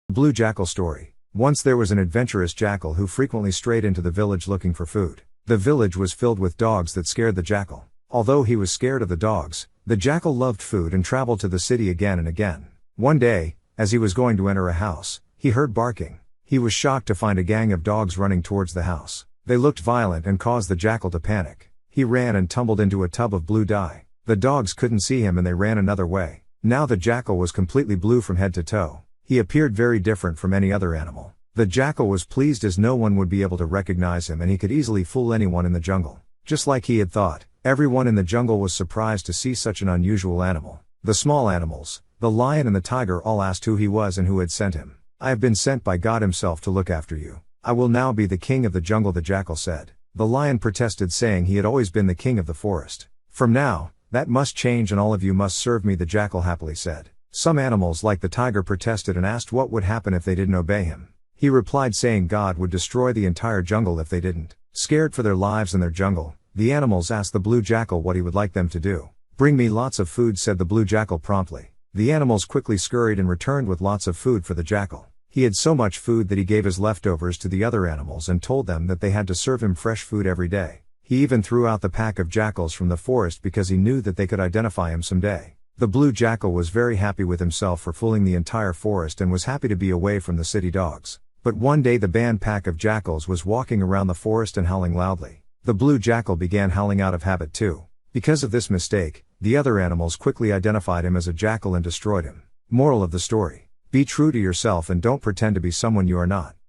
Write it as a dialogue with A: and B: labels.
A: Blue Jackal Story. Once there was an adventurous jackal who frequently strayed into the village looking for food. The village was filled with dogs that scared the jackal. Although he was scared of the dogs, the jackal loved food and traveled to the city again and again. One day, as he was going to enter a house, he heard barking. He was shocked to find a gang of dogs running towards the house. They looked violent and caused the jackal to panic. He ran and tumbled into a tub of blue dye. The dogs couldn't see him and they ran another way. Now the jackal was completely blue from head to toe. He appeared very different from any other animal. The jackal was pleased as no one would be able to recognize him and he could easily fool anyone in the jungle. Just like he had thought, everyone in the jungle was surprised to see such an unusual animal. The small animals, the lion and the tiger, all asked who he was and who had sent him. "I have been sent by God himself to look after you. I will now be the king of the jungle," the jackal said. The lion protested, saying he had always been the king of the forest. "From now, that must change and all of you must serve me," the jackal happily said. Some animals like the tiger protested and asked what would happen if they didn't obey him. He replied saying God would destroy the entire jungle if they didn't. Scared for their lives and their jungle, the animals asked the blue jackal what he would like them to do. "Bring me lots of food," said the blue jackal promptly. The animals quickly scurried and returned with lots of food for the jackal. He had so much food that he gave his leftovers to the other animals and told them that they had to serve him fresh food every day. He even threw out the pack of jackals from the forest because he knew that they could identify him someday. The blue jackal was very happy with himself for fooling the entire forest and was happy to be away from the city dogs. But one day the band pack of jackals was walking around the forest and howling loudly. The blue jackal began howling out of habit too. Because of this mistake, the other animals quickly identified him as a jackal and destroyed him. Moral of the story: be true to yourself and don't pretend to be someone you are not.